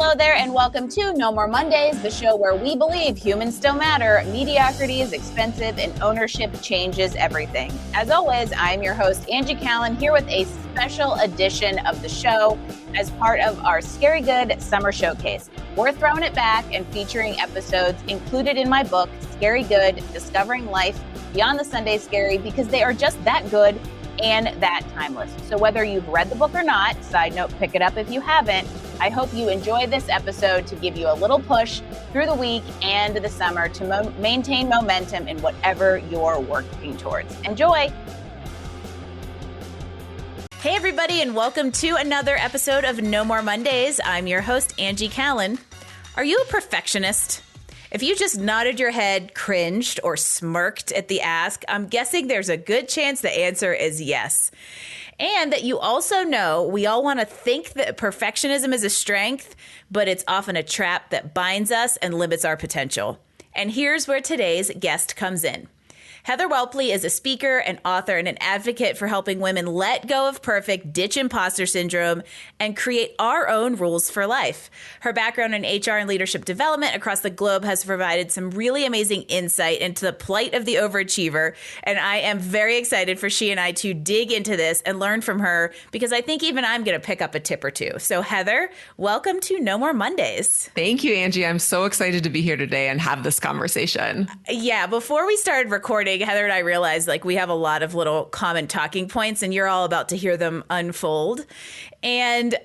Hello there and welcome to No More Mondays, the show where we believe humans still matter, mediocrity is expensive, and ownership changes everything. As always, I'm your host, Angie Callen, here with a special edition of the show as part of our Scary Good Summer Showcase. We're throwing it back and featuring episodes included in my book, Scary Good, Discovering Life Beyond the Sunday Scary, because they are just that good and that timeless. So whether you've read the book or not, side note, pick it up if you haven't, I hope you enjoy this episode to give you a little push through the week and the summer to maintain momentum in whatever you're working towards. Enjoy. Hey everybody, and welcome to another episode of No More Mondays. I'm your host, Angie Callen. Are you a perfectionist? If you just nodded your head, cringed, or smirked at the ask, I'm guessing there's a good chance the answer is yes. And that you also know we all want to think that perfectionism is a strength, but it's often a trap that binds us and limits our potential. And here's where today's guest comes in. Heather Whelpley is a speaker, an author, and an advocate for helping women let go of perfect, ditch imposter syndrome, and create our own rules for life. Her background in HR and leadership development across the globe has provided some really amazing insight into the plight of the overachiever, and I am very excited for she and I to dig into this and learn from her, because I think even I'm going to pick up a tip or two. So Heather, welcome to No More Mondays. Thank you, Angie. I'm so excited to be here today and have this conversation. Yeah, before we started recording, Heather and I realized we have a lot of little common talking points and you're all about to hear them unfold. And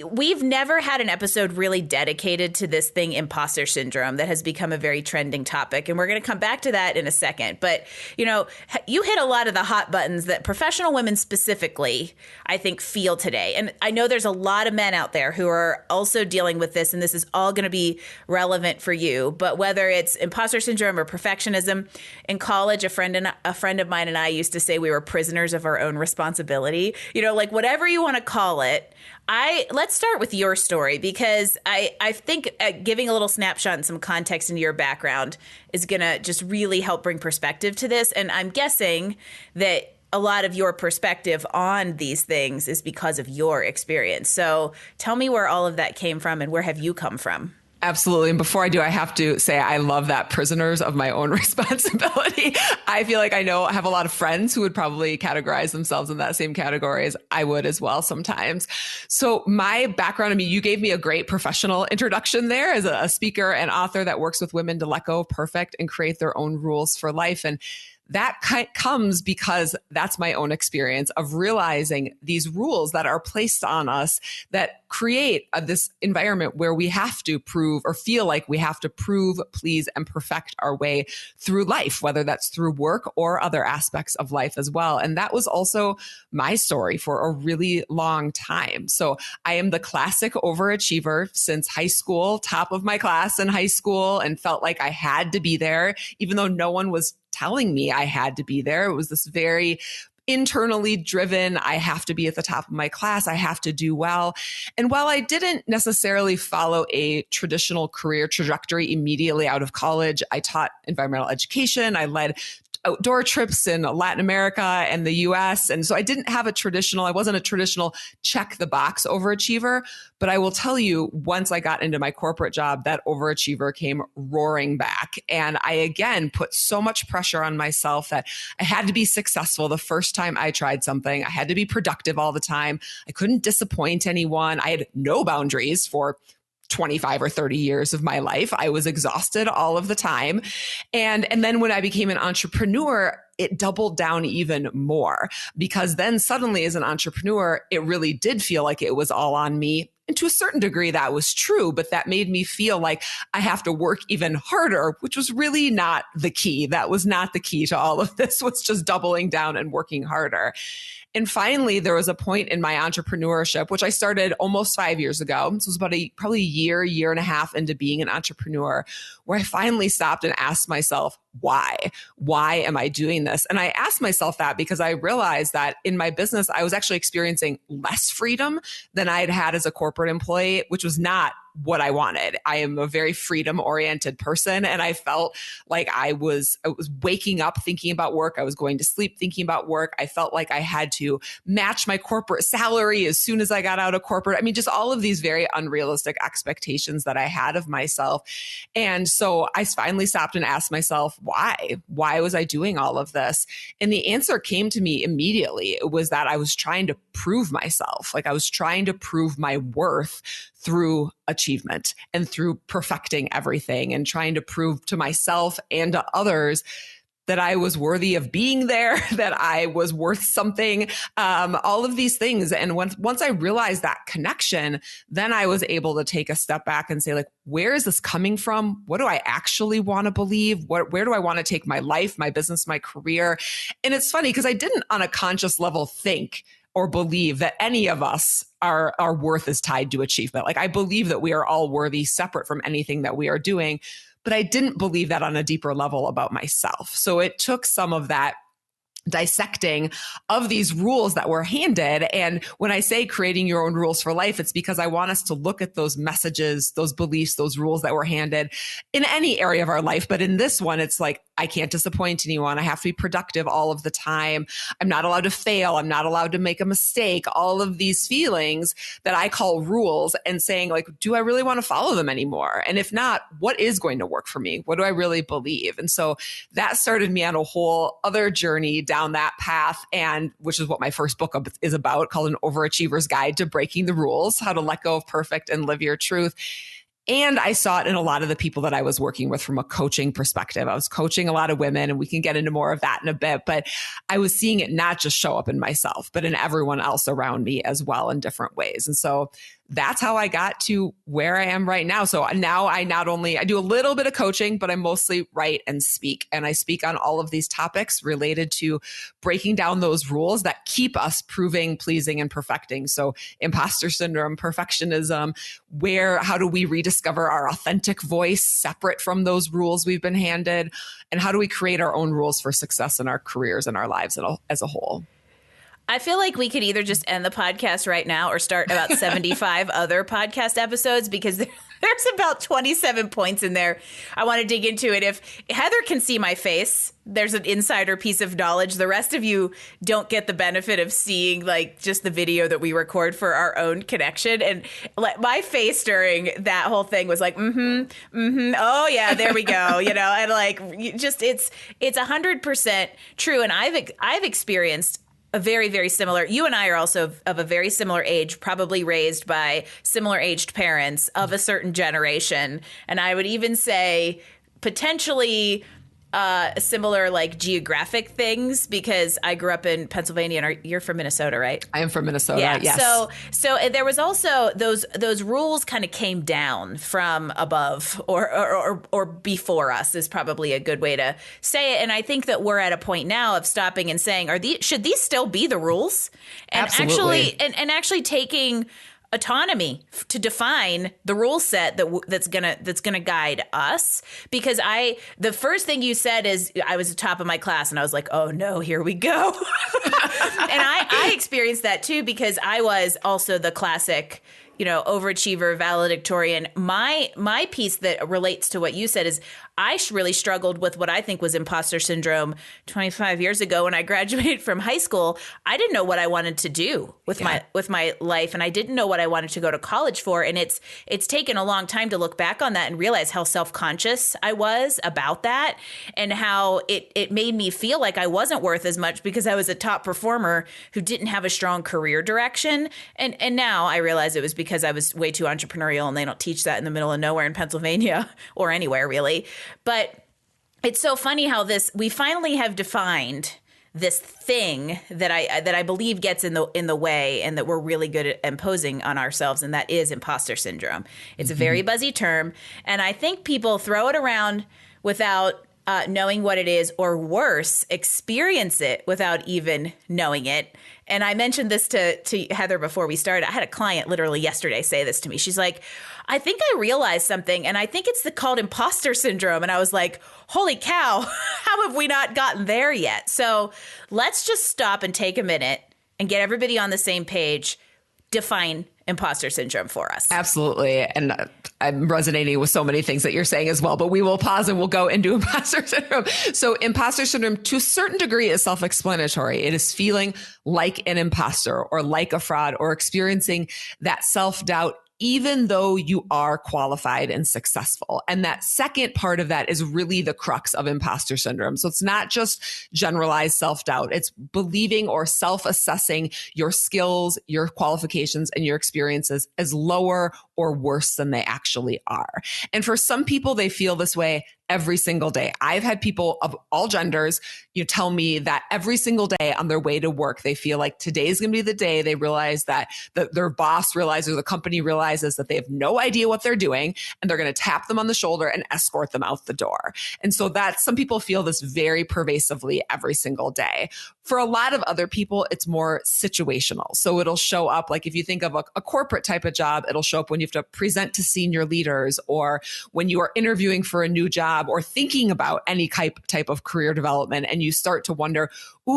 we've never had an episode really dedicated to this thing, imposter syndrome, that has become a very trending topic. And we're going to come back to that in a second. But, you hit a lot of the hot buttons that professional women specifically, I think, feel today. And I know there's a lot of men out there who are also dealing with this, and this is all going to be relevant for you. But whether it's imposter syndrome or perfectionism, in college, a friend of mine and I used to say we were prisoners of our own responsibility. Whatever you want to call it. Let's start with your story, because I think giving a little snapshot and some context into your background is going to just really help bring perspective to this. And I'm guessing that a lot of your perspective on these things is because of your experience. So tell me where all of that came from and where have you come from? Absolutely. And before I do, I have to say I love that, prisoners of my own responsibility. I feel like I have a lot of friends who would probably categorize themselves in that same category as I would as well sometimes. So my background, you gave me a great professional introduction there as a speaker and author that works with women to let go of perfect and create their own rules for life. And that comes because that's my own experience of realizing these rules that are placed on us that create this environment where we have to prove or feel like we have to prove, please, and perfect our way through life, whether that's through work or other aspects of life as well. And that was also my story for a really long time. So I am the classic overachiever since high school, top of my class in high school, and felt like I had to be there, even though no one was telling me I had to be there. It was this very internally driven, I have to be at the top of my class, I have to do well. And while I didn't necessarily follow a traditional career trajectory immediately out of college, I taught environmental education, I led outdoor trips in Latin America and the US. And so I wasn't a traditional check the box overachiever, but I will tell you, once I got into my corporate job, that overachiever came roaring back. And I, again, put so much pressure on myself that I had to be successful the first time I tried something. I had to be productive all the time. I couldn't disappoint anyone. I had no boundaries for 25 or 30 years of my life. I was exhausted all of the time. And then when I became an entrepreneur, it doubled down even more, because then suddenly as an entrepreneur, it really did feel like it was all on me. And to a certain degree, that was true, but that made me feel like I have to work even harder, which was really not the key. That was not the key to all of this, was just doubling down and working harder. And finally, there was a point in my entrepreneurship, which I started almost 5 years ago. So it was about probably a year and a half into being an entrepreneur, where I finally stopped and asked myself, why? Why am I doing this? And I asked myself that because I realized that in my business, I was actually experiencing less freedom than I had had as a corporate employee, which was not what I wanted. I am a very freedom oriented person. And I felt like I was waking up thinking about work. I was going to sleep thinking about work. I felt like I had to match my corporate salary as soon as I got out of corporate. I mean, just all of these very unrealistic expectations that I had of myself. And so I finally stopped and asked myself, why? Why was I doing all of this? And the answer came to me immediately. It was that I was trying to prove myself. Like I was trying to prove my worth through achievement and through perfecting everything and trying to prove to myself and to others that I was worthy of being there, that I was worth something, all of these things. And once I realized that connection, then I was able to take a step back and say, like, where is this coming from? What do I actually want to believe? Where do I want to take my life, my business, my career? And it's funny because I didn't on a conscious level think or believe that any of us, our worth is tied to achievement. Like I believe that we are all worthy separate from anything that we are doing. But I didn't believe that on a deeper level about myself. So it took some of that dissecting of these rules that were handed. And when I say creating your own rules for life, it's because I want us to look at those messages, those beliefs, those rules that were handed in any area of our life. But in this one, it's like, I can't disappoint anyone. I have to be productive all of the time. I'm not allowed to fail. I'm not allowed to make a mistake. All of these feelings that I call rules, and saying like, do I really want to follow them anymore? And if not, what is going to work for me? What do I really believe? And so that started me on a whole other journey down that path, and which is what my first book is about, called An Overachiever's Guide to Breaking the Rules: How to Let Go of Perfect and Live Your Truth. And I saw it in a lot of the people that I was working with from a coaching perspective. I was coaching a lot of women, and we can get into more of that in a bit, but I was seeing it not just show up in myself, but in everyone else around me as well in different ways. And so that's how I got to where I am right now. So now I do a little bit of coaching, but I mostly write and speak. And I speak on all of these topics related to breaking down those rules that keep us proving, pleasing, and perfecting. So imposter syndrome, perfectionism, how do we rediscover our authentic voice separate from those rules we've been handed? And how do we create our own rules for success in our careers and our lives as a whole? I feel like we could either just end the podcast right now or start about 75 other podcast episodes, because there's about 27 points in there. I want to dig into it. If Heather can see my face, there's an insider piece of knowledge. The rest of you don't get the benefit of seeing like just the video that we record for our own connection. And my face during that whole thing was like, oh yeah, there we go. And like, just it's 100% true. And I've experienced a very, very similar. You and I are also of a very similar age, probably raised by similar aged parents of a certain generation. And I would even say potentially similar like geographic things, because I grew up in Pennsylvania, and you're from Minnesota, right? I am from Minnesota. Yeah. Yes. So there was also those rules kind of came down from above or before us is probably a good way to say it. And I think that we're at a point now of stopping and saying, should these still be the rules? And Absolutely. actually taking autonomy to define the rule set that's gonna guide us. Because the first thing you said is I was the top of my class, and I was like, oh no, here we go. And I experienced that too, because I was also the classic, overachiever, valedictorian. My piece that relates to what you said is I really struggled with what I think was imposter syndrome 25 years ago when I graduated from high school. I didn't know what I wanted to do with my life, and I didn't know what I wanted to go to college for. And it's taken a long time to look back on that and realize how self-conscious I was about that, and how it made me feel like I wasn't worth as much because I was a top performer who didn't have a strong career direction. And now I realize it was because I was way too entrepreneurial, and they don't teach that in the middle of nowhere in Pennsylvania or anywhere really. But it's so funny how we finally have defined this thing that I believe gets in the way, and that we're really good at imposing on ourselves, and that is imposter syndrome. It's a very buzzy term, and I think people throw it around without knowing what it is, or worse, experience it without even knowing it. And I mentioned this to Heather before we started. I had a client literally yesterday say this to me. She's like, I think I realized something, and I think it's called imposter syndrome. And I was like, holy cow, how have we not gotten there yet? So let's just stop and take a minute and get everybody on the same page. Define imposter syndrome for us. Absolutely. And I'm resonating with so many things that you're saying as well, but we will pause and we'll go into imposter syndrome. So imposter syndrome to a certain degree is self-explanatory. It is feeling like an imposter or like a fraud or experiencing that self-doubt even though you are qualified and successful. And that second part of that is really the crux of imposter syndrome. So it's not just generalized self-doubt. It's believing or self-assessing your skills, your qualifications, and your experiences as lower or worse than they actually are. And for some people, they feel this way every single day. I've had people of all genders, tell me that every single day on their way to work, they feel like today's going to be the day they realize that their boss realizes or the company realizes that they have no idea what they're doing and they're going to tap them on the shoulder and escort them out the door. And so that some people feel this very pervasively every single day. For a lot of other people, it's more situational. So it'll show up like if you think of a corporate type of job, it'll show up when you have to present to senior leaders or when you are interviewing for a new job or thinking about any type of career development. And you start to wonder,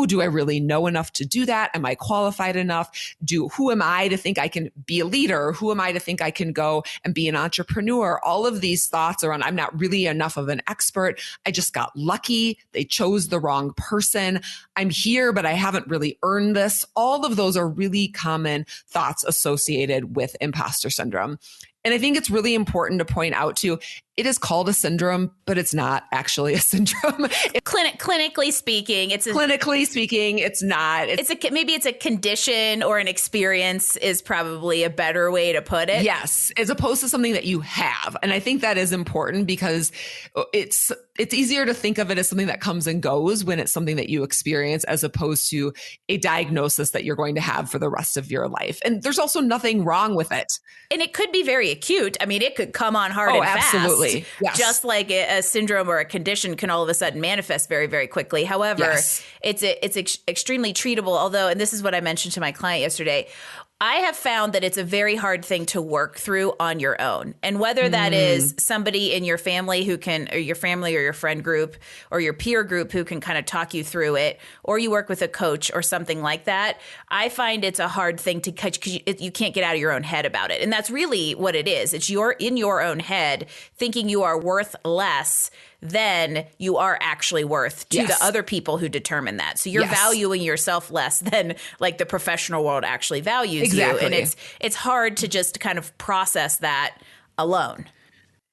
do I really know enough to do that? Am I qualified enough? Who am I to think I can be a leader? Who am I to think I can go and be an entrepreneur? All of these thoughts around, I'm not really enough of an expert. I just got lucky. They chose the wrong person. I'm here, but I haven't really earned this. All of those are really common thoughts associated with imposter syndrome. And I think it's really important to point out too, it is called a syndrome, but it's not actually a syndrome. Clinically speaking, it's not. Maybe it's a condition or an experience is probably a better way to put it. Yes, as opposed to something that you have. And I think that is important because it's easier to think of it as something that comes and goes when it's something that you experience as opposed to a diagnosis that you're going to have for the rest of your life. And there's also nothing wrong with it. And it could be very acute. I mean, it could come on hard and absolutely. fast. Yes. Just like a syndrome or a condition can all of a sudden manifest very, very quickly. However, it's extremely treatable. Although, and this is what I mentioned to my client yesterday, I have found that it's a very hard thing to work through on your own. And whether that is somebody in your family or your family or your friend group or your peer group who can kind of talk you through it, or you work with a coach or something like that, I find it's a hard thing to catch because you can't get out of your own head about it. And that's really what it is. It's you're in your own head thinking you are worth less than you are actually worth to the other people who determine that. So you're valuing yourself less than like the professional world actually values you. And it's hard to just kind of process that alone.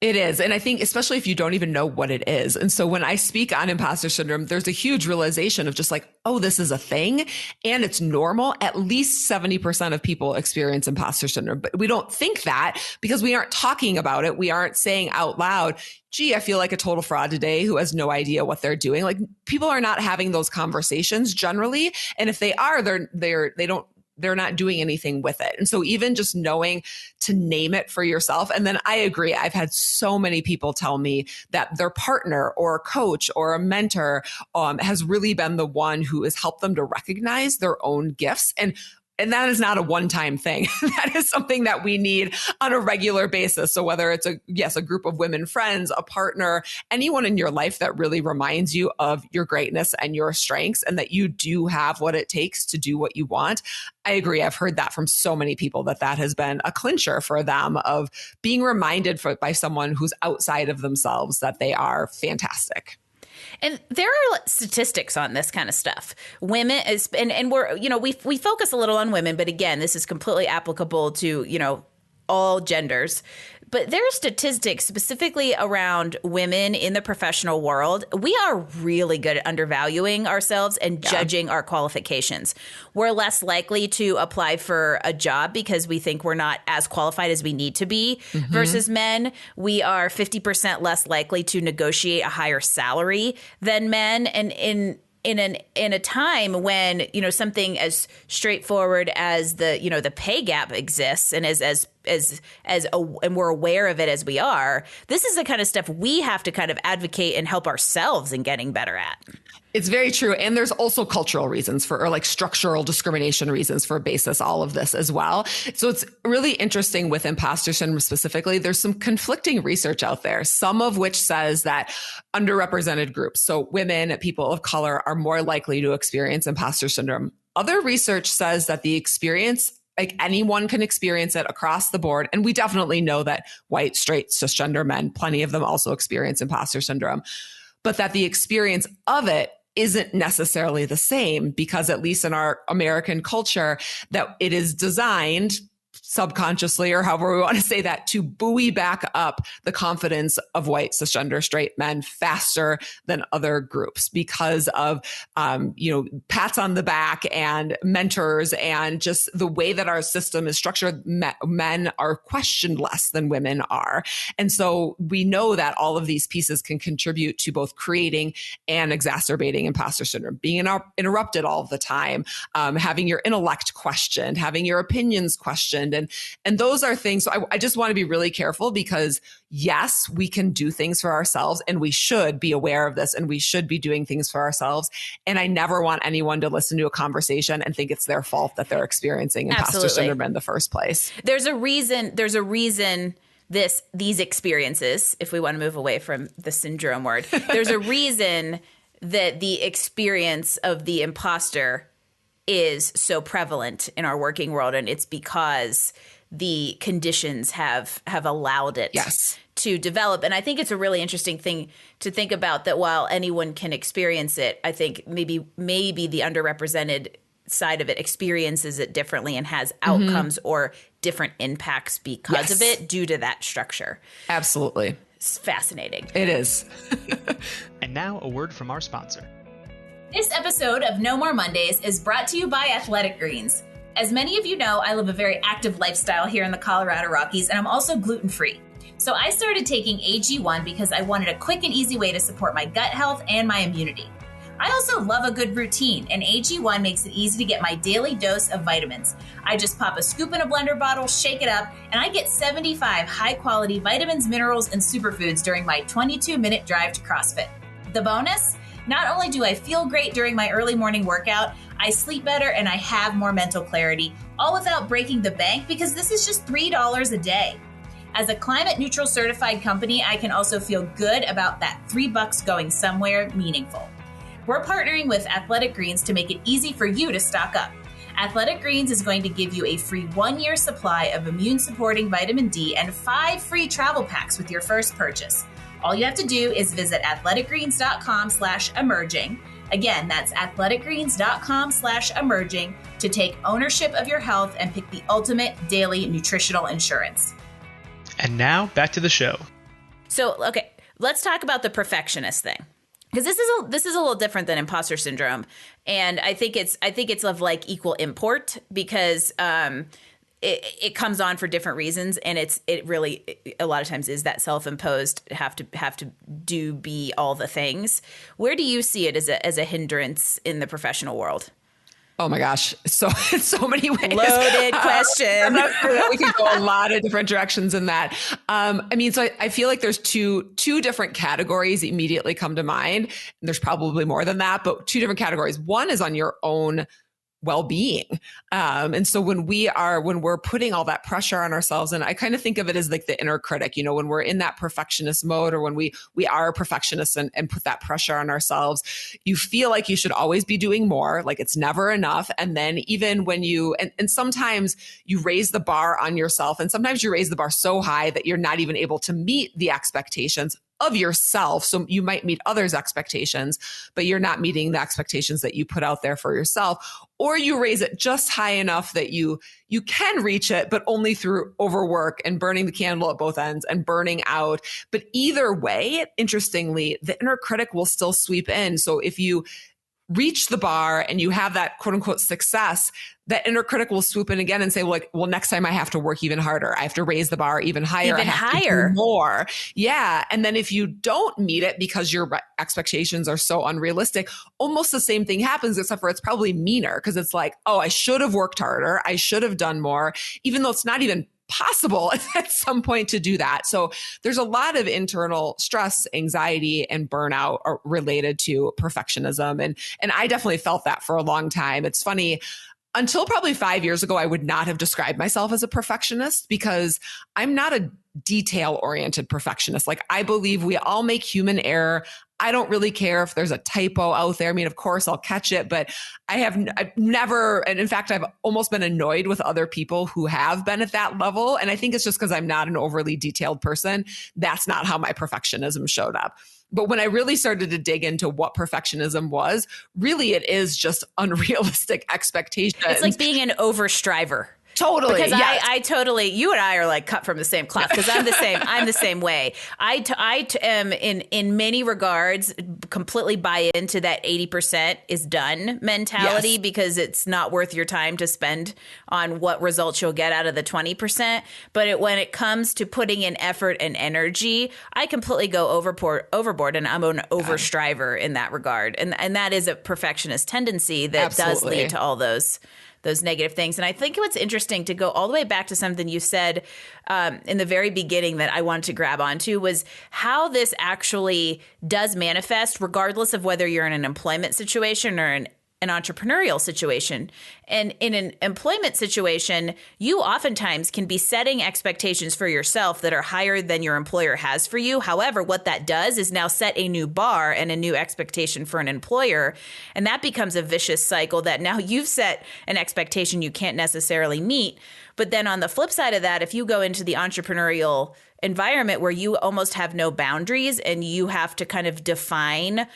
It is. And I think especially if you don't even know what it is. And so when I speak on imposter syndrome, there's a huge realization of just like, oh, this is a thing and it's normal. At least 70% of people experience imposter syndrome, but we don't think that because we aren't talking about it. We aren't saying out loud, gee, I feel like a total fraud today who has no idea what they're doing. Like people are not having those conversations generally. And if they are, they're not doing anything with it. And so even just knowing to name it for yourself. And then I agree. I've had so many people tell me that their partner or a coach or a mentor has really been the one who has helped them to recognize their own gifts. And that is not a one-time thing. That is something that we need on a regular basis. So whether it's a group of women friends, a partner, anyone in your life that really reminds you of your greatness and your strengths and that you do have what it takes to do what you want. I agree. I've heard that from so many people that has been a clincher for them of being reminded by someone who's outside of themselves that they are fantastic. And there are statistics on this kind of stuff. Women is, and we're, we focus a little on women, but again, this is completely applicable to, all genders. But there are statistics specifically around women in the professional world. We are really good at undervaluing ourselves and judging our qualifications. We're less likely to apply for a job because we think we're not as qualified as we need to be versus men. We are 50% less likely to negotiate a higher salary than men. And in a time when, something as straightforward as the pay gap exists and and we're aware of it as we are, this is the kind of stuff we have to kind of advocate and help ourselves in getting better at. It's very true. And there's also cultural reasons or like structural discrimination reasons for basis all of this as well. So it's really interesting with imposter syndrome specifically. There's some conflicting research out there, some of which says that underrepresented groups, so women, people of color, are more likely to experience imposter syndrome. Other research says that the experience like anyone can experience it across the board. And we definitely know that white, straight, cisgender men, plenty of them also experience imposter syndrome, but that the experience of it isn't necessarily the same, because at least in our American culture, that it is designed subconsciously, or however we want to say that, to buoy back up the confidence of white, cisgender, straight men faster than other groups because of, pats on the back and mentors, and just the way that our system is structured. Men are questioned less than women are. And so we know that all of these pieces can contribute to both creating and exacerbating imposter syndrome, being interrupted all the time, having your intellect questioned, having your opinions questioned. And those are things. So I just want to be really careful, because yes, we can do things for ourselves, and we should be aware of this, and we should be doing things for ourselves. And I never want anyone to listen to a conversation and think it's their fault that they're experiencing imposter syndrome in the first place. There's a reason these experiences, if we want to move away from the syndrome word, there's a reason that the experience of the imposter is so prevalent in our working world, and it's because the conditions have allowed it to develop. And I think it's a really interesting thing to think about, that while anyone can experience it, I think maybe the underrepresented side of it experiences it differently and has outcomes or different impacts because of it, due to that structure. Absolutely. It's fascinating. It is. And now a word from our sponsor. This episode of No More Mondays is brought to you by Athletic Greens. As many of you know, I live a very active lifestyle here in the Colorado Rockies, and I'm also gluten-free. So I started taking AG1 because I wanted a quick and easy way to support my gut health and my immunity. I also love a good routine, and AG1 makes it easy to get my daily dose of vitamins. I just pop a scoop in a blender bottle, shake it up, and I get 75 high-quality vitamins, minerals, and superfoods during my 22-minute drive to CrossFit. The bonus? Not only do I feel great during my early morning workout, I sleep better and I have more mental clarity, all without breaking the bank, because this is just $3 a day. As a climate neutral certified company, I can also feel good about that $3 going somewhere meaningful. We're partnering with Athletic Greens to make it easy for you to stock up. Athletic Greens is going to give you a free 1-year supply of immune-supporting vitamin D and 5 free travel packs with your first purchase. All you have to do is visit athleticgreens.com/emerging. Again, that's athleticgreens.com/emerging to take ownership of your health and pick the ultimate daily nutritional insurance. And now back to the show. So, okay, let's talk about the perfectionist thing, because this is a little different than imposter syndrome, and I think it's of like equal import, because it comes on for different reasons, and it really a lot of times is that self-imposed have to be all the things. Where do you see it as a hindrance in the professional world? Oh my gosh. So in so many ways. Loaded question. We could go a lot of different directions in that. So I feel like there's two different categories immediately come to mind. There's probably more than that, but two different categories. One is on your own well-being. And so when we're putting all that pressure on ourselves, and I kind of think of it as like the inner critic, when we're in that perfectionist mode, or when we are perfectionists and put that pressure on ourselves, you feel like you should always be doing more, like it's never enough. And then even when and sometimes you raise the bar on yourself, and sometimes you raise the bar so high that you're not even able to meet the expectations of yourself. So you might meet others' expectations, but you're not meeting the expectations that you put out there for yourself. Or you raise it just high enough that you can reach it, but only through overwork and burning the candle at both ends and burning out. But either way, interestingly, the inner critic will still sweep in. So if you reach the bar and you have that quote unquote success, that inner critic will swoop in again and say, well, next time I have to work even harder. I have to raise the bar even higher. Even higher. To do more. Yeah. And then if you don't meet it because your expectations are so unrealistic, almost the same thing happens, except for it's probably meaner, because it's like, oh, I should have worked harder. I should have done more, even though it's not even possible at some point to do that. So there's a lot of internal stress, anxiety, and burnout related to perfectionism. And I definitely felt that for a long time. It's funny, until probably 5 years ago, I would not have described myself as a perfectionist, because I'm not a detail-oriented perfectionist. Like, I believe we all make human error. I don't really care if there's a typo out there. I mean, of course I'll catch it, but I've never, and in fact, I've almost been annoyed with other people who have been at that level. And I think it's just because I'm not an overly detailed person. That's not how my perfectionism showed up. But when I really started to dig into what perfectionism was, really it is just unrealistic expectations. It's like being an overstriver. Totally. Because yes. I totally, you and I are like cut from the same cloth because I'm the same. I'm the same way. I am in many regards completely buy into that 80% is done mentality because it's not worth your time to spend on what results you'll get out of the 20%. But when it comes to putting in effort and energy, I completely go overboard and I'm an overstriver in that regard. And that is a perfectionist tendency that does lead to all those negative things. And I think what's interesting to go all the way back to something you said in the very beginning that I wanted to grab onto was how this actually does manifest regardless of whether you're in an employment situation or an entrepreneurial situation. And in an employment situation, you oftentimes can be setting expectations for yourself that are higher than your employer has for you. However, what that does is now set a new bar and a new expectation for an employer. And that becomes a vicious cycle that now you've set an expectation you can't necessarily meet. But then on the flip side of that, if you go into the entrepreneurial environment where you almost have no boundaries and you have to kind of define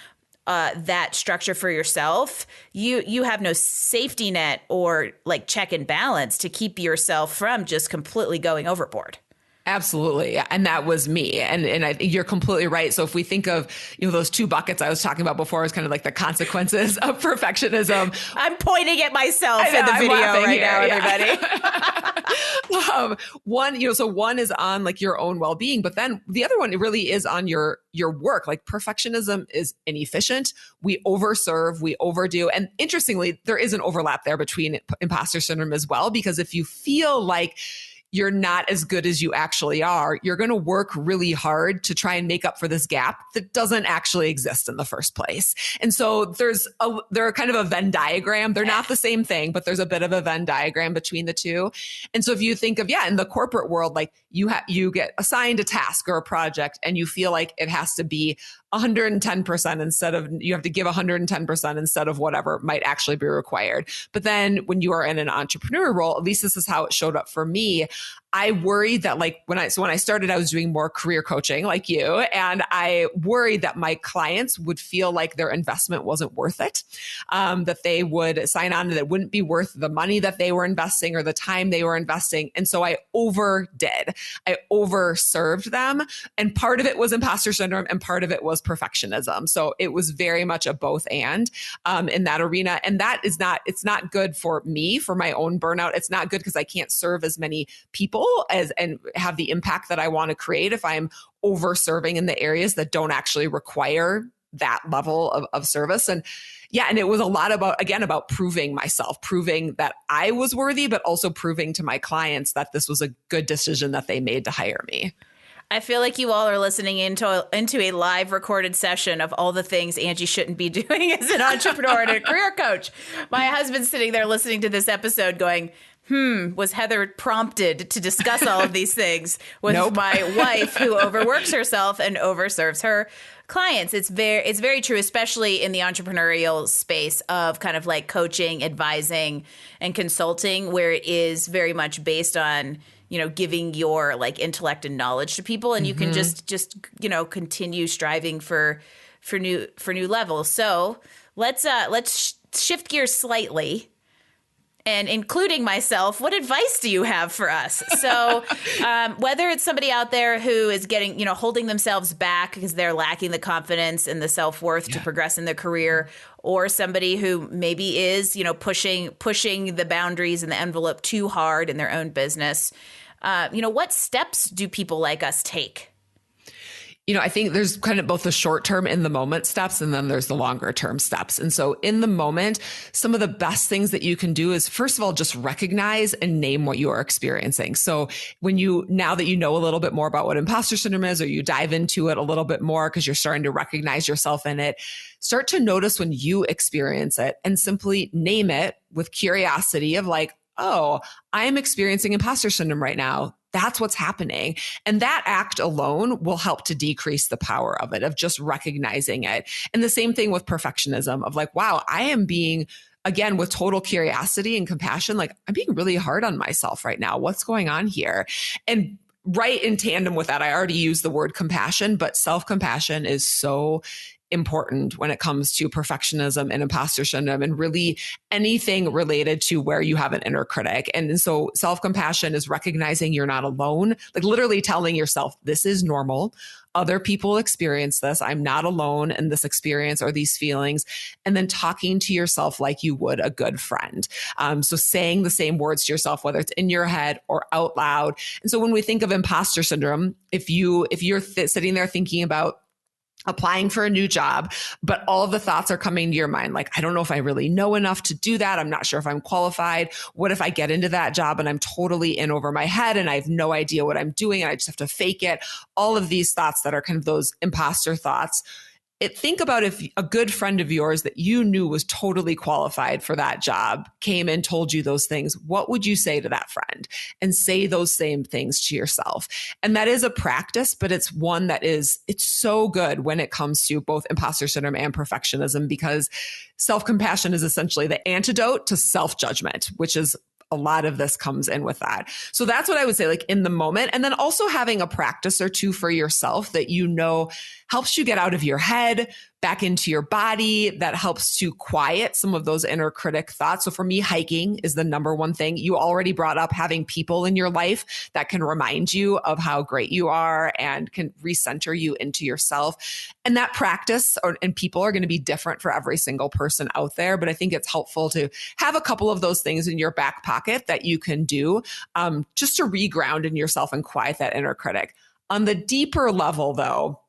that structure for yourself, you have no safety net or like check and balance to keep yourself from just completely going overboard. Absolutely. And that was me. And I think you're completely right. So if we think of, those two buckets I was talking about before as kind of like the consequences of perfectionism. I'm pointing at myself in the video right now, everybody. One is on like your own well-being, but then the other one really is on your work. Like perfectionism is inefficient. We overserve, we overdo. And interestingly, there is an overlap there between imposter syndrome as well, because if you feel like you're not as good as you actually are, you're going to work really hard to try and make up for this gap that doesn't actually exist in the first place. And so they're kind of a Venn diagram. They're not the same thing, but there's a bit of a Venn diagram between the two. And so if you think of, in the corporate world, like you get assigned a task or a project and you feel like it has to be 110% instead of, you have to give 110% instead of whatever might actually be required. But then when you are in an entrepreneur role, at least this is how it showed up for me. I worried that when I started, I was doing more career coaching like you, and I worried that my clients would feel like their investment wasn't worth it, that they would sign on and it wouldn't be worth the money that they were investing or the time they were investing. And so I overdid. I overserved them. And part of it was imposter syndrome and part of it was perfectionism. So it was very much a both and in that arena. And it's not good for me, for my own burnout. It's not good because I can't serve as many people and have the impact that I want to create if I'm over-serving in the areas that don't actually require that level of service. And it was a lot about proving myself, proving that I was worthy, but also proving to my clients that this was a good decision that they made to hire me. I feel like you all are listening into a live recorded session of all the things Angie shouldn't be doing as an entrepreneur and a career coach. My husband's sitting there listening to this episode going, was Heather prompted to discuss all of these things with my wife who overworks herself and overserves her clients? It's very true, especially in the entrepreneurial space of kind of like coaching, advising, and consulting, where it is very much based on, giving your like intellect and knowledge to people, and you can just continue striving for new levels. So let's shift gears slightly. And including myself, what advice do you have for us? So whether it's somebody out there who is getting, holding themselves back because they're lacking the confidence and the self-worth to progress in their career, or somebody who maybe is, pushing the boundaries and the envelope too hard in their own business, what steps do people like us take? I think there's kind of both the short term in the moment steps, and then there's the longer term steps. And so in the moment, some of the best things that you can do is, first of all, just recognize and name what you are experiencing. So now that you know a little bit more about what imposter syndrome is, or you dive into it a little bit more because you're starting to recognize yourself in it, start to notice when you experience it and simply name it with curiosity of like, oh, I am experiencing imposter syndrome right now. That's what's happening. And that act alone will help to decrease the power of it, of just recognizing it. And the same thing with perfectionism of like, wow, I am being, again, with total curiosity and compassion, like I'm being really hard on myself right now. What's going on here? And right in tandem with that, I already used the word compassion, but self-compassion is so important when it comes to perfectionism and imposter syndrome and really anything related to where you have an inner critic. And so self-compassion is recognizing you're not alone, like literally telling yourself, this is normal. Other people experience this. I'm not alone in this experience or these feelings. And then talking to yourself like you would a good friend. So saying the same words to yourself, whether it's in your head or out loud. And so when we think of imposter syndrome, if you're sitting there thinking about applying for a new job, but all of the thoughts are coming to your mind. Like, I don't know if I really know enough to do that. I'm not sure if I'm qualified. What if I get into that job and I'm totally in over my head and I have no idea what I'm doing and I just have to fake it? All of these thoughts that are kind of those imposter thoughts. Think about if a good friend of yours that you knew was totally qualified for that job came and told you those things. What would you say to that friend? And say those same things to yourself. And that is a practice, but it's one that it's so good when it comes to both imposter syndrome and perfectionism, because self-compassion is essentially the antidote to self-judgment, which is a lot of this comes in with that. So that's what I would say, like in the moment. And then also having a practice or two for yourself that you know helps you get out of your head, back into your body, that helps to quiet some of those inner critic thoughts. So for me, hiking is the number one thing. You already brought up having people in your life that can remind you of how great you are and can recenter you into yourself. And that practice and people are going to be different for every single person out there. But I think it's helpful to have a couple of those things in your back pocket that you can do just to reground in yourself and quiet that inner critic. On the deeper level, though,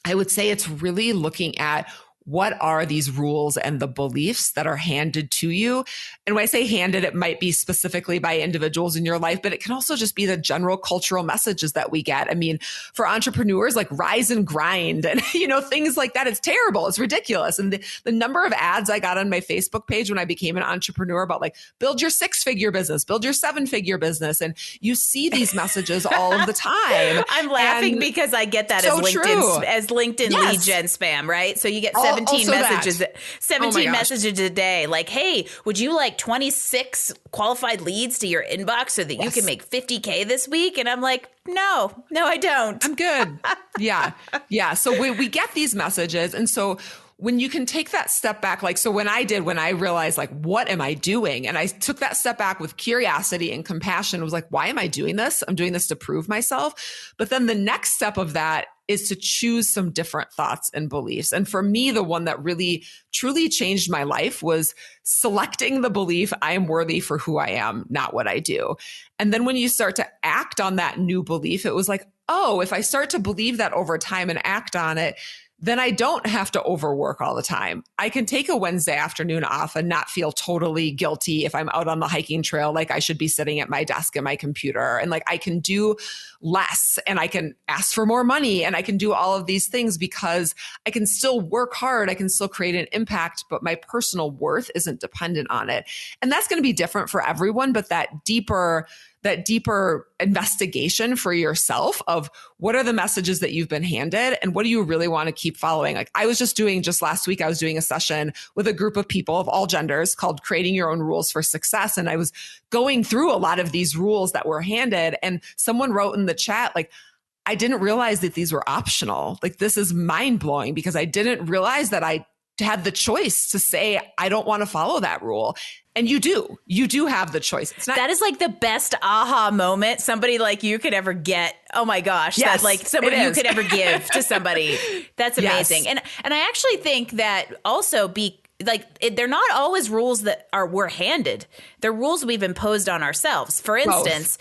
I would say it's really looking at what are these rules and the beliefs that are handed to you. And when I say handed, it might be specifically by individuals in your life, but it can also just be the general cultural messages that we get. I mean, for entrepreneurs, like rise and grind and, things like that. It's terrible. It's ridiculous. And the number of ads I got on my Facebook page when I became an entrepreneur about like, build your 6-figure business, build your 7-figure business. And you see these messages all of the time. I'm laughing because I get that so as LinkedIn yes. lead gen spam, right? So you get 17 messages a day. Like, hey, would you like 26 qualified leads to your inbox so that you can make $50K this week? And I'm like, no, I don't. I'm good. Yeah. So we get these messages. And so when you can take that step back, like, so when I realized like, what am I doing? And I took that step back with curiosity and compassion, was like, why am I doing this? I'm doing this to prove myself. But then the next step of that is to choose some different thoughts and beliefs. And for me, the one that really truly changed my life was selecting the belief, I am worthy for who I am, not what I do. And then when you start to act on that new belief, it was like, oh, if I start to believe that over time and act on it, then I don't have to overwork all the time. I can take a Wednesday afternoon off and not feel totally guilty if I'm out on the hiking trail, like I should be sitting at my desk at my computer. And like I can do less and I can ask for more money and I can do all of these things because I can still work hard. I can still create an impact, but my personal worth isn't dependent on it. And that's going to be different for everyone, but that deeper investigation for yourself of what are the messages that you've been handed and what do you really want to keep following? Like just last week, I was doing a session with a group of people of all genders called Creating Your Own Rules for Success. And I was going through a lot of these rules that were handed. And someone wrote in the chat, like, I didn't realize that these were optional. Like, this is mind blowing because I didn't realize that I had the choice to say, I don't want to follow that rule. And you do have the choice. That is like the best aha moment somebody like you could ever get. Oh my gosh. Yes, that like somebody you could ever give to somebody. That's amazing. Yes. And I actually think that also they're not always rules that we're handed. They're rules we've imposed on ourselves. For instance,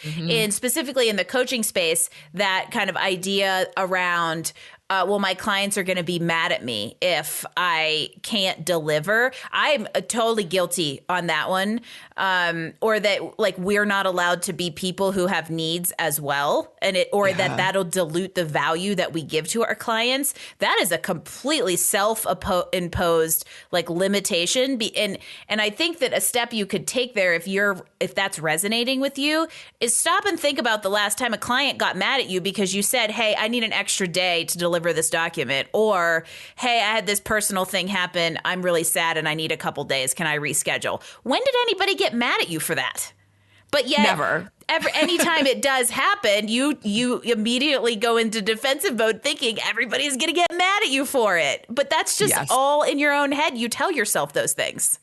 specifically in the coaching space, that kind of idea around well, my clients are going to be mad at me if I can't deliver. I'm totally guilty on that one. Or that like we're not allowed to be people who have needs as well. That'll dilute the value that we give to our clients. That is a completely self-imposed like limitation. And I think that a step you could take there if that's resonating with you is stop and think about the last time a client got mad at you because you said, hey, I need an extra day to deliver this document, or hey, I had this personal thing happen. I'm really sad and I need a couple days. Can I reschedule? When did anybody get mad at you for that? But yet, never. Anytime it does happen, you immediately go into defensive mode thinking everybody's going to get mad at you for it. But that's just all in your own head. You tell yourself those things.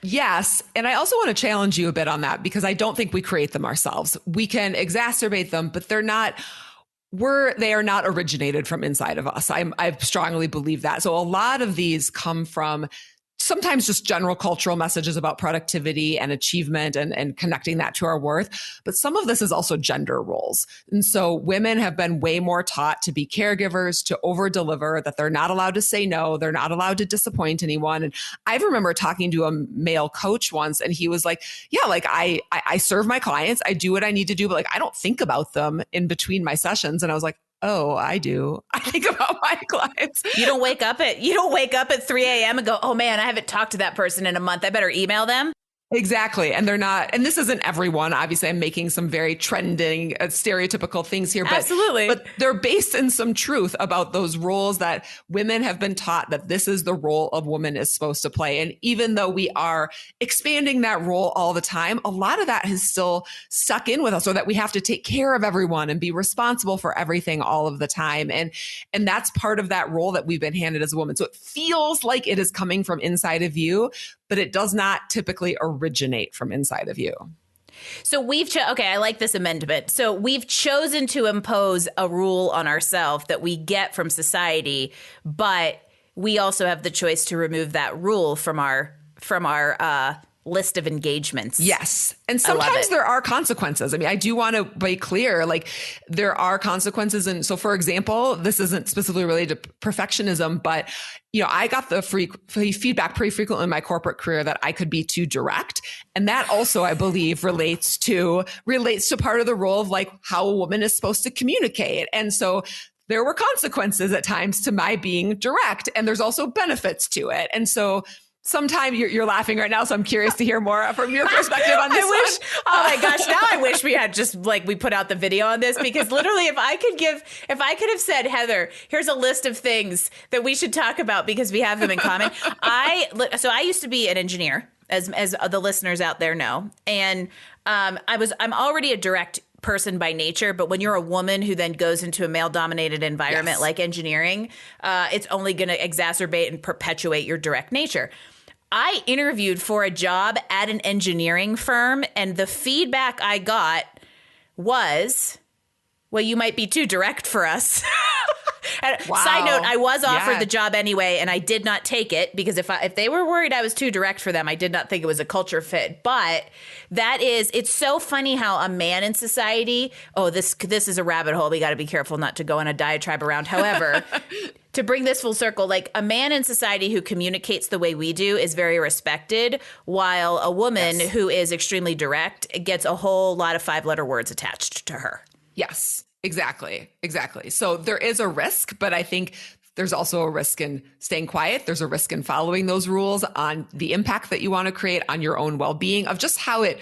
Yes. And I also want to challenge you a bit on that because I don't think we create them ourselves. We can exacerbate them, but they are not originated from inside of us. I strongly believe that. So a lot of these come from sometimes just general cultural messages about productivity and achievement and connecting that to our worth. But some of this is also gender roles. And so women have been way more taught to be caregivers, to over deliver, that they're not allowed to say no. They're not allowed to disappoint anyone. And I remember talking to a male coach once and he was like, yeah, like I serve my clients. I do what I need to do, but like, I don't think about them in between my sessions. And I was like, oh, I do. I think about my clients. You don't wake up at 3 a.m. and go, oh man, I haven't talked to that person in a month. I better email them. Exactly. And they're not, and this isn't everyone. Obviously, I'm making some very trending, stereotypical things here, absolutely. But they're based in some truth about those roles that women have been taught that this is the role a woman is supposed to play. And even though we are expanding that role all the time, a lot of that has still stuck in with us, so that we have to take care of everyone and be responsible for everything all of the time. And that's part of that role that we've been handed as a woman. So it feels like it is coming from inside of you, but it does not typically originate from inside of you. So I like this amendment. So we've chosen to impose a rule on ourselves that we get from society, but we also have the choice to remove that rule from our list of engagements. Yes. And sometimes there are consequences. I mean, I do want to be clear, like there are consequences. And so, for example, this isn't specifically related to perfectionism, but I got the feedback pretty frequently in my corporate career that I could be too direct. And that also, I believe, relates to part of the role of like how a woman is supposed to communicate. And so there were consequences at times to my being direct, and there's also benefits to it. And so sometimes you're laughing right now, so I'm curious to hear more from your perspective on this one. Oh my gosh, now I wish we had just like we put out the video on this, because literally if I could have said, Heather, here's a list of things that we should talk about because we have them in common. So I used to be an engineer, as the listeners out there know, and I'm already a direct person by nature, but when you're a woman who then goes into a male-dominated environment like engineering, it's only going to exacerbate and perpetuate your direct nature. I interviewed for a job at an engineering firm, and the feedback I got was, well, you might be too direct for us. Wow. Side note, I was offered the job anyway, and I did not take it because if they were worried I was too direct for them, I did not think it was a culture fit. But it's so funny how a man in society, this is a rabbit hole. We got to be careful not to go on a diatribe around. However, to bring this full circle, like a man in society who communicates the way we do is very respected, while a woman who is extremely direct gets a whole lot of 5-letter words attached to her. Yes. Exactly. So there is a risk, but I think there's also a risk in staying quiet. There's a risk in following those rules, on the impact that you want to create on your own well-being, of just how it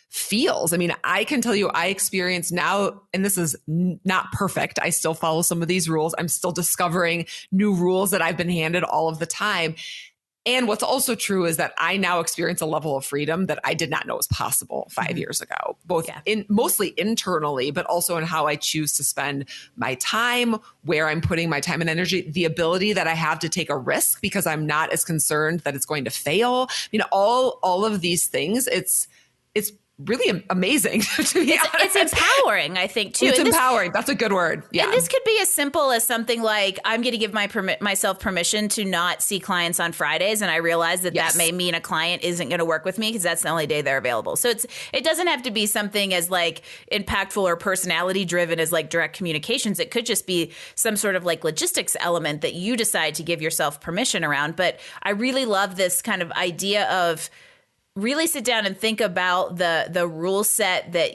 feels. I mean, I can tell you, I experience now, and this is not perfect. I still follow some of these rules. I'm still discovering new rules that I've been handed all of the time. And what's also true is that I now experience a level of freedom that I did not know was possible 5 years ago, both mostly internally, but also in how I choose to spend my time, where I'm putting my time and energy, the ability that I have to take a risk because I'm not as concerned that it's going to fail. All of these things, it's really amazing to be honest. It's empowering, I think, too. It's And empowering. That's a good word. Yeah. And this could be as simple as something like, I'm going to give myself permission to not see clients on Fridays. And I realize that that may mean a client isn't going to work with me because that's the only day they're available. So it doesn't have to be something as like impactful or personality driven as like direct communications. It could just be some sort of like logistics element that you decide to give yourself permission around. But I really love this kind of idea of really sit down and think about the rule set that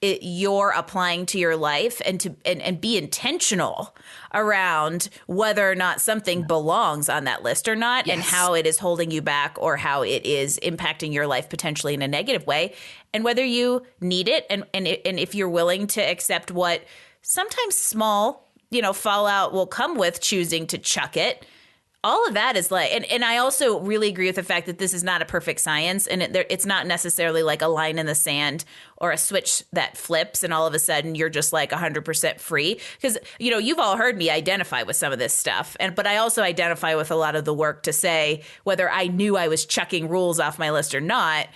you're applying to your life, and be intentional around whether or not something belongs on that list or not, and how it is holding you back or how it is impacting your life potentially in a negative way, and whether you need it, and if you're willing to accept what sometimes small, fallout will come with choosing to chuck it. All of that is like, and I also really agree with the fact that this is not a perfect science, and it's not necessarily like a line in the sand or a switch that flips and all of a sudden you're just like 100% free. Because, you've all heard me identify with some of this stuff, but I also identify with a lot of the work to say whether I knew I was chucking rules off my list or not,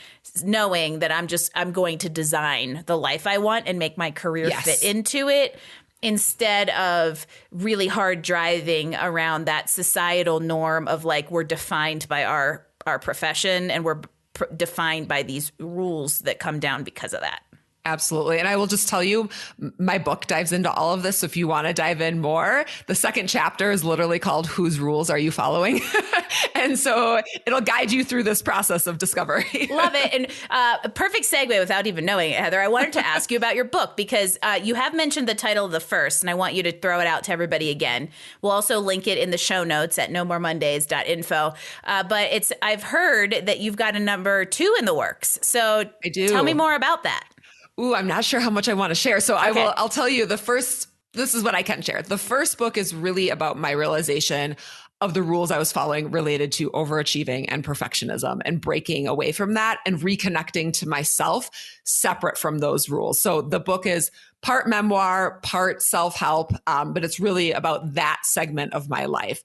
knowing that I'm going to design the life I want and make my career fit into it, instead of really hard driving around that societal norm of like, we're defined by our profession and we're defined by these rules that come down because of that. Absolutely. And I will just tell you, my book dives into all of this. So if you want to dive in more, the second chapter is literally called Whose Rules Are You Following? And so it'll guide you through this process of discovery. Love it. And a perfect segue without even knowing it, Heather. I wanted to ask you about your book because you have mentioned the title of the first, and I want you to throw it out to everybody again. We'll also link it in the show notes at nomoremondays.info. But I've heard that you've got a number 2 in the works. So I do. Tell me more about that. Ooh, I'm not sure how much I want to share. So I'll tell you this is what I can share. The first book is really about my realization of the rules I was following related to overachieving and perfectionism, and breaking away from that and reconnecting to myself separate from those rules. So the book is part memoir, part self-help, but it's really about that segment of my life.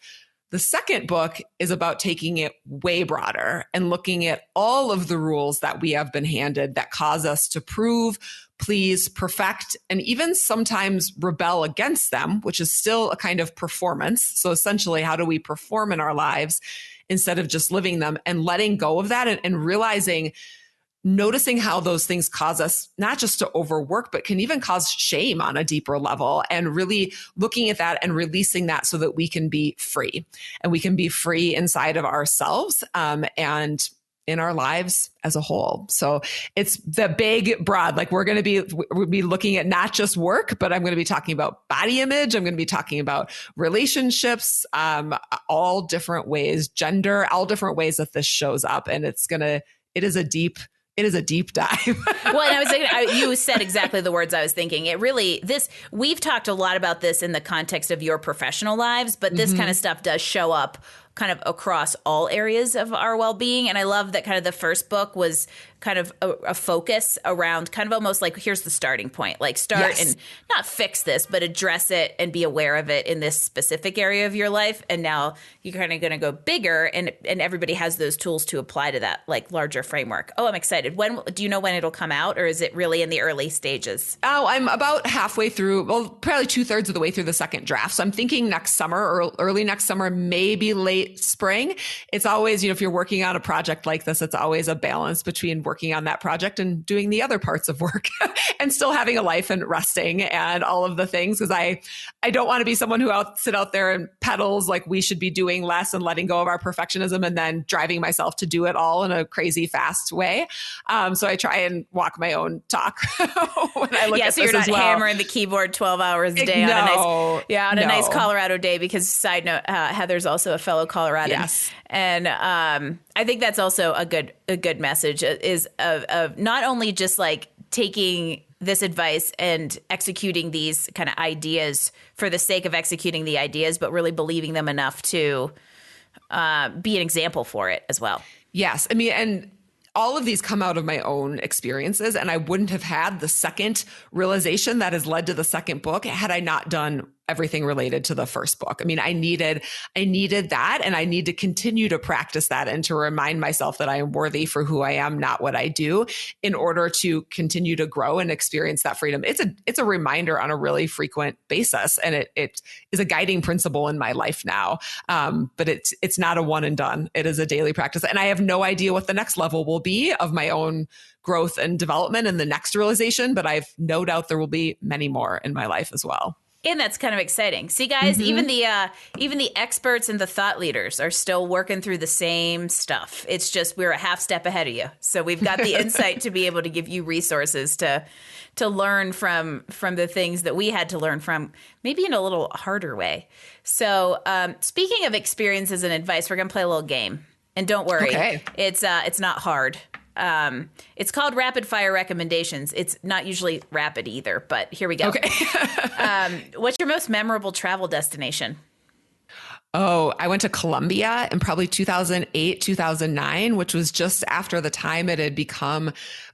The second book is about taking it way broader and looking at all of the rules that we have been handed that cause us to prove, please, perfect, and even sometimes rebel against them, which is still a kind of performance. So essentially, how do we perform in our lives instead of just living them, and letting go of that and noticing how those things cause us not just to overwork, but can even cause shame on a deeper level, and really looking at that and releasing that so that we can be free, and we can be free inside of ourselves and in our lives as a whole. So it's the big broad, like we'll be looking at not just work, but I'm going to be talking about body image. I'm going to be talking about relationships, all different ways, gender, all different ways that this shows up. And it is a deep dive. Well, and I was thinking, you said exactly the words I was thinking. We've talked a lot about this in the context of your professional lives, but this kind of stuff does show up kind of across all areas of our well-being. And I love that kind of the first book was kind of a focus around kind of almost like, here's the starting point, like start and not fix this, but address it and be aware of it in this specific area of your life. And now you're kind of going to go bigger, and everybody has those tools to apply to that like larger framework. Oh, I'm excited. Do you know when it'll come out, or is it really in the early stages? Oh, I'm about halfway through, well, probably 2/3 of the way through the second draft. So I'm thinking next summer or early next summer, maybe late spring. It's always, if you're working on a project like this, it's always a balance between working on that project and doing the other parts of work and still having a life and resting and all of the things. Because I don't want to be someone who sit out there and peddles like we should be doing less and letting go of our perfectionism and then driving myself to do it all in a crazy fast way. So I try and walk my own talk when I look at so this you're as not well. hammering the keyboard 12 hours a day on a nice Colorado day, because side note, Heather's also a fellow Coloradan. Yes. And I think that's also a good message is of not only just like taking this advice and executing these kind of ideas for the sake of executing the ideas, but really believing them enough to be an example for it as well. Yes. I mean, and all of these come out of my own experiences, and I wouldn't have had the second realization that has led to the second book had I not done everything related to the first book. I mean, I needed that, and I need to continue to practice that and to remind myself that I am worthy for who I am, not what I do, in order to continue to grow and experience that freedom. It's a reminder on a really frequent basis, and it is a guiding principle in my life now. But it's not a one and done. It is a daily practice, and I have no idea what the next level will be of my own growth and development and the next realization, but I've no doubt there will be many more in my life as well. And that's kind of exciting. See, guys, even the experts and the thought leaders are still working through the same stuff. It's just we're a half step ahead of you. So we've got the insight to be able to give you resources to learn from the things that we had to learn from, maybe in a little harder way. So speaking of experiences and advice, we're going to play a little game. And don't worry, it's not hard. It's called rapid fire recommendations. It's not usually rapid either, but here we go. Okay. What's your most memorable travel destination? Oh, I went to Colombia in probably 2008, 2009, which was just after the time it had become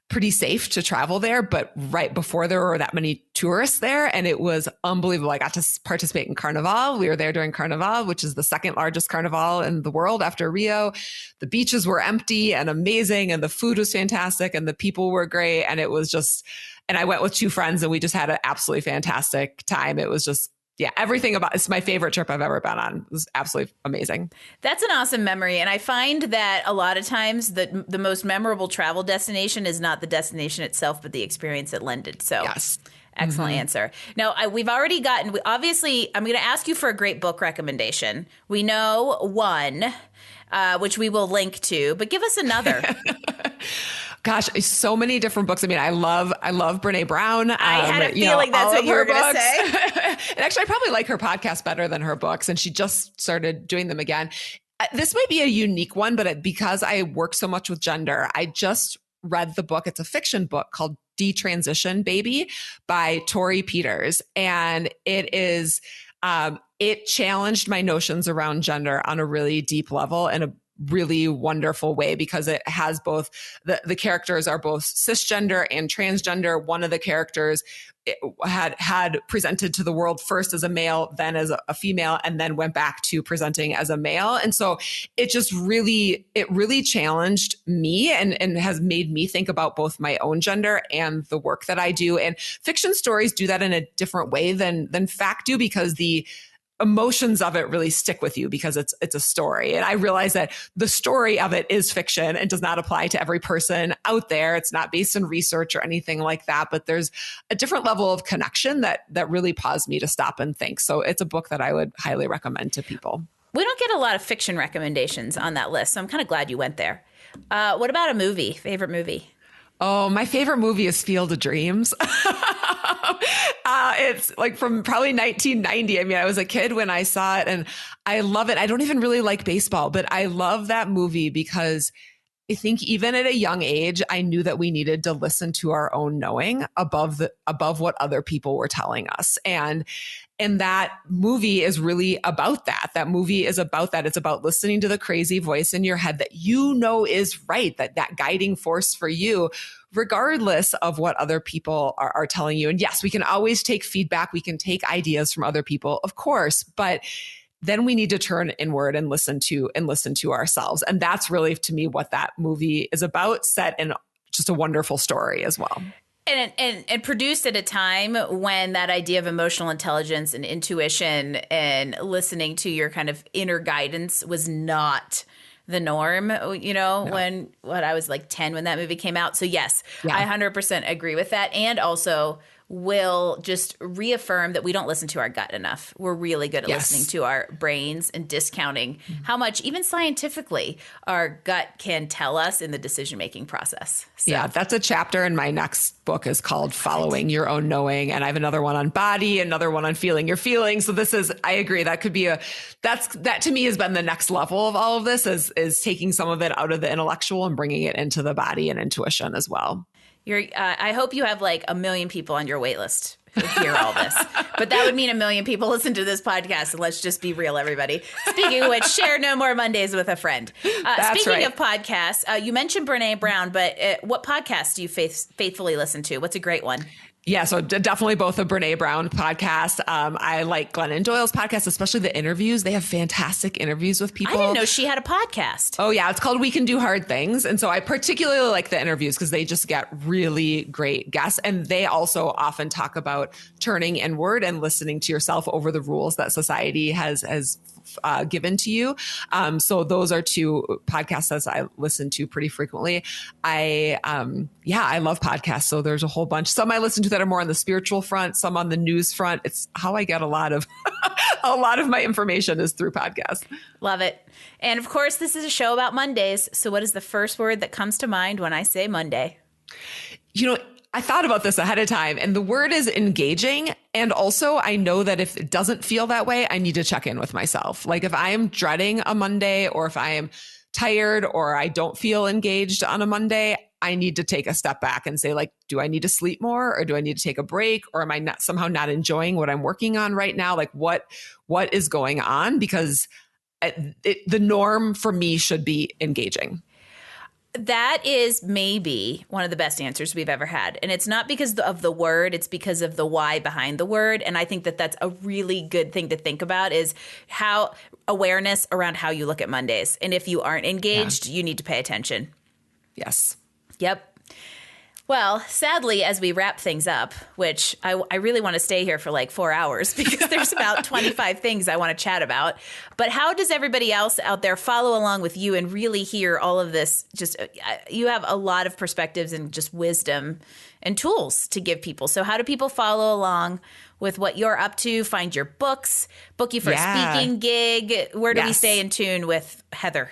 pretty safe to travel there, but right before there were that many tourists there. And it was unbelievable. I got to participate in Carnival. We were there during Carnival, which is the second largest carnival in the world after Rio. The beaches were empty and amazing, and the food was fantastic, and the people were great. And it was just, and I went with two friends, and we just had an absolutely fantastic time. It was just, yeah, everything about it's my favorite trip I've ever been on. It was absolutely amazing. That's an awesome memory. And I find that a lot of times the most memorable travel destination is not the destination itself, but the experience it lended. So yes. Excellent answer. Now, we've already gotten, obviously, I'm going to ask you for a great book recommendation. We know one, which we will link to, but give us another. Gosh, so many different books. I mean, I love Brene Brown. I had a feeling that's what you were going to say. And actually, I probably like her podcast better than her books. And she just started doing them again. This might be a unique one, but because I work so much with gender, I just read the book. It's a fiction book called Detransition Baby by Tori Peters. And it is, it challenged my notions around gender on a really deep level and a really wonderful way, because it has both the characters are both cisgender and transgender. One of the characters had presented to the world first as a male, then as a female, and then went back to presenting as a male. And so it really challenged me and has made me think about both my own gender and the work that I do. And fiction stories do that in a different way than fact do, because the emotions of it really stick with you because it's a story. And I realize that the story of it is fiction and does not apply to every person out there. It's not based on research or anything like that, but there's a different level of connection that really paused me to stop and think. So it's a book that I would highly recommend to people. We don't get a lot of fiction recommendations on that list, so I'm kind of glad you went there. What about a movie? Favorite movie? Oh, my favorite movie is Field of Dreams. It's like from probably 1990. I mean, I was a kid when I saw it, and I love it. I don't even really like baseball, but I love that movie because I think even at a young age, I knew that we needed to listen to our own knowing above what other people were telling us. And that movie is really about that. That movie is about that. It's about listening to the crazy voice in your head that you know is right, that guiding force for you, regardless of what other people are telling you. And yes, we can always take feedback. We can take ideas from other people, of course, but then we need to turn inward and listen to ourselves. And that's really, to me, what that movie is about, set in just a wonderful story as well. And produced at a time when that idea of emotional intelligence and intuition and listening to your kind of inner guidance was not the norm, when I was like 10 when that movie came out. So yes, I 100% agree with that. And also will just reaffirm that we don't listen to our gut enough. We're really good at listening to our brains and discounting how much, even scientifically, our gut can tell us in the decision-making process. So. Yeah, that's a chapter in my next book is called Following Your Own Knowing. And I have another one on body, another one on feeling your feelings. So this is, I agree, that could be that to me has been the next level of all of this is taking some of it out of the intellectual and bringing it into the body and intuition as well. I hope you have like 1 million people on your wait list who hear all this. But that would mean 1 million people listen to this podcast. And let's just be real, everybody. Speaking of which, share No More Mondays with a friend. Speaking of podcasts, you mentioned Brene Brown, but what podcasts do you faithfully listen to? What's a great one? Yeah, so definitely both the Brene Brown podcast. I like Glennon Doyle's podcast, especially the interviews. They have fantastic interviews with people. I didn't know she had a podcast. Oh yeah, it's called We Can Do Hard Things. And so I particularly like the interviews because they just get really great guests. And they also often talk about turning inward and listening to yourself over the rules that society has given to you. So those are two podcasts that I listen to pretty frequently. I love podcasts. So there's a whole bunch. Some I listen to that are more on the spiritual front, some on the news front. It's how I get a lot of my information is through podcasts. Love it. And of course, this is a show about Mondays. So what is the first word that comes to mind when I say Monday? I thought about this ahead of time, and the word is engaging. And also I know that if it doesn't feel that way, I need to check in with myself. Like if I am dreading a Monday, or if I am tired, or I don't feel engaged on a Monday, I need to take a step back and say, like, do I need to sleep more, or do I need to take a break, or am I somehow not enjoying what I'm working on right now? Like what is going on? Because the norm for me should be engaging. That is maybe one of the best answers we've ever had. And it's not because of the word, it's because of the why behind the word. And I think that that's a really good thing to think about, is how awareness around how you look at Mondays. And if you aren't engaged, you need to pay attention. Yes. Yep. Well, sadly, as we wrap things up, which I really want to stay here for like 4 hours because there's about 25 things I want to chat about. But how does everybody else out there follow along with you and really hear all of this? Just you have a lot of perspectives and just wisdom and tools to give people. So how do people follow along with what you're up to, find your books, book you for a speaking gig? Where do we stay in tune with Heather?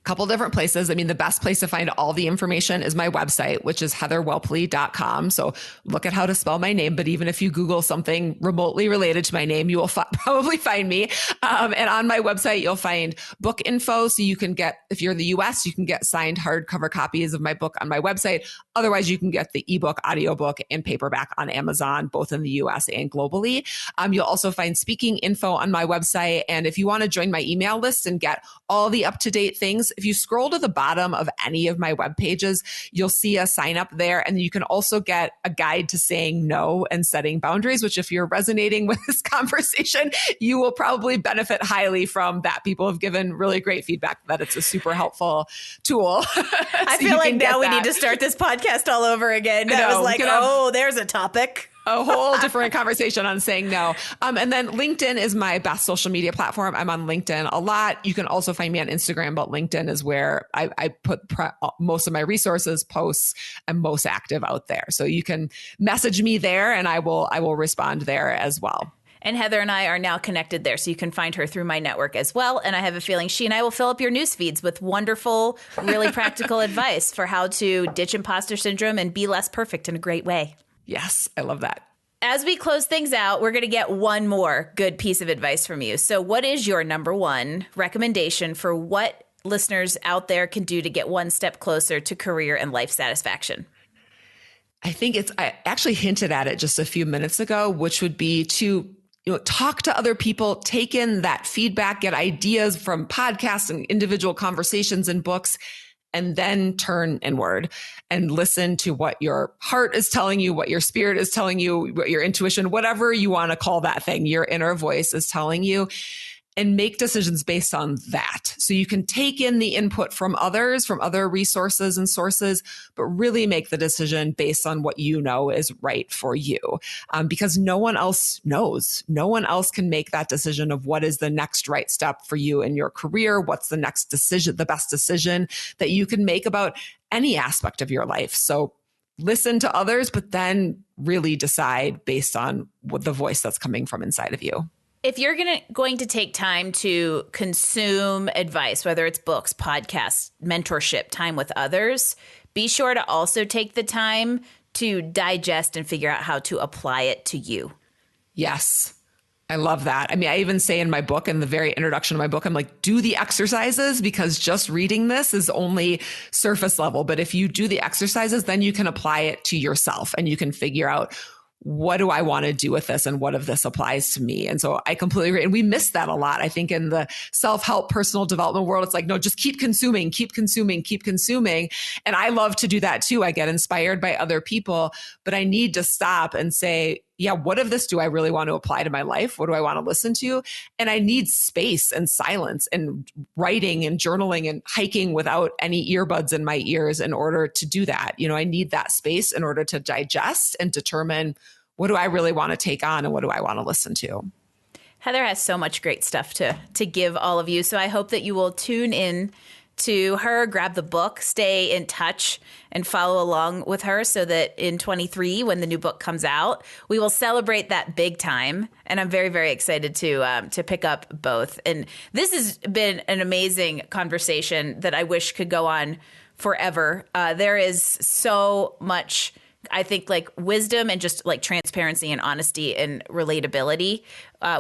Couple different places. I mean, the best place to find all the information is my website, which is heatherwhelpley.com. So look at how to spell my name. But even if you Google something remotely related to my name, you will probably find me. And on my website, you'll find book info. So you can get, if you're in the US, you can get signed hardcover copies of my book on my website. Otherwise, you can get the ebook, audiobook, and paperback on Amazon, both in the US and globally. You'll also find speaking info on my website. And if you want to join my email list and get all the up-to-date things, if you scroll to the bottom of any of my web pages, you'll see a sign up there. And you can also get a guide to saying no and setting boundaries, which if you're resonating with this conversation, you will probably benefit highly from that. People have given really great feedback that it's a super helpful tool. I feel like now we need to start this podcast all over again. I was like, there's a topic. A whole different conversation on saying no. And then LinkedIn is my best social media platform. I'm on LinkedIn a lot. You can also find me on Instagram, but LinkedIn is where I put most of my resources, posts. I'm most active out there. So you can message me there and I will respond there as well. And Heather and I are now connected there, so you can find her through my network as well. And I have a feeling she and I will fill up your news feeds with wonderful, really practical advice for how to ditch imposter syndrome and be less perfect in a great way. Yes, I love that. As we close things out, we're going to get one more good piece of advice from you. So what is your number one recommendation for what listeners out there can do to get one step closer to career and life satisfaction? I think I actually hinted at it just a few minutes ago, which would be to talk to other people, take in that feedback, get ideas from podcasts and individual conversations and books, and then turn inward and listen to what your heart is telling you, what your spirit is telling you, what your intuition, whatever you want to call that thing, your inner voice is telling you, and make decisions based on that. So you can take in the input from others, from other resources and sources, but really make the decision based on what you know is right for you. Because no one else knows. No one else can make that decision of what is the next right step for you in your career. What's the next decision, the best decision that you can make about any aspect of your life. So listen to others, but then really decide based on what the voice that's coming from inside of you. If you're going to take time to consume advice, whether it's books, podcasts, mentorship, time with others, be sure to also take the time to digest and figure out how to apply it to you. Yes. I love that. I mean, I even say in my book, in the very introduction of my book, I'm like, do the exercises, because just reading this is only surface level. But if you do the exercises, then you can apply it to yourself and you can figure out what do I want to do with this and what of this applies to me? And so I completely agree. And we miss that a lot. I think in the self-help personal development world, it's like, no, just keep consuming, keep consuming, keep consuming. And I love to do that too. I get inspired by other people, but I need to stop and say, yeah, what of this do I really want to apply to my life? What do I want to listen to? And I need space and silence and writing and journaling and hiking without any earbuds in my ears in order to do that. I need that space in order to digest and determine what do I really want to take on and what do I want to listen to. Heather has so much great stuff to give all of you. So I hope that you will tune in to her, grab the book, stay in touch, and follow along with her so that in 23, when the new book comes out, we will celebrate that big time. And I'm very, very excited to pick up both. And this has been an amazing conversation that I wish could go on forever. There is so much, I think, like wisdom and just like transparency and honesty and relatability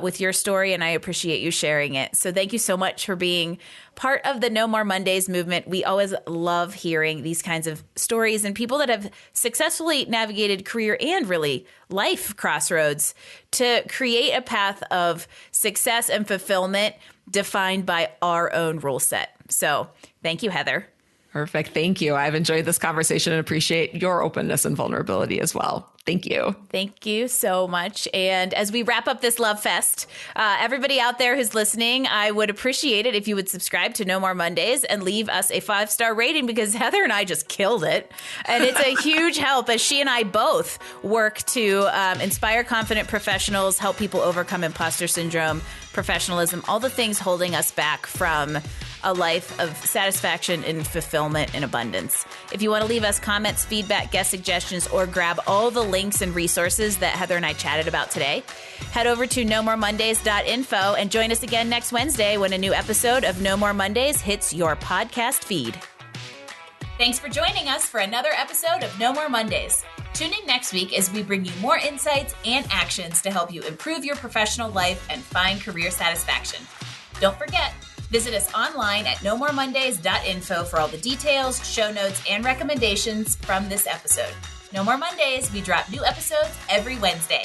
with your story. And I appreciate you sharing it. So thank you so much for being part of the No More Mondays movement. We always love hearing these kinds of stories and people that have successfully navigated career and really life crossroads to create a path of success and fulfillment defined by our own rule set. So thank you, Heather. Perfect. Thank you. I've enjoyed this conversation and appreciate your openness and vulnerability as well. Thank you. Thank you so much. And as we wrap up this Love Fest, everybody out there who's listening, I would appreciate it if you would subscribe to No More Mondays and leave us a 5-star rating because Heather and I just killed it. And it's a huge help as she and I both work to inspire confident professionals, help people overcome imposter syndrome, professionalism, all the things holding us back from a life of satisfaction and fulfillment and abundance. If you want to leave us comments, feedback, guest suggestions, or grab all the links and resources that Heather and I chatted about today, head over to nomoremondays.info and join us again next Wednesday when a new episode of No More Mondays hits your podcast feed. Thanks for joining us for another episode of No More Mondays. Tune in next week as we bring you more insights and actions to help you improve your professional life and find career satisfaction. Don't forget, visit us online at nomoremondays.info for all the details, show notes, and recommendations from this episode. No More Mondays, we drop new episodes every Wednesday.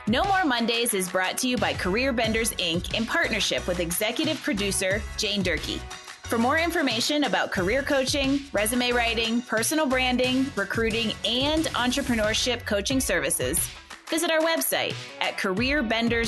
No More Mondays is brought to you by Career Benders, Inc. in partnership with executive producer Jane Durkee. For more information about career coaching, resume writing, personal branding, recruiting, and entrepreneurship coaching services, visit our website at careerbenders.com.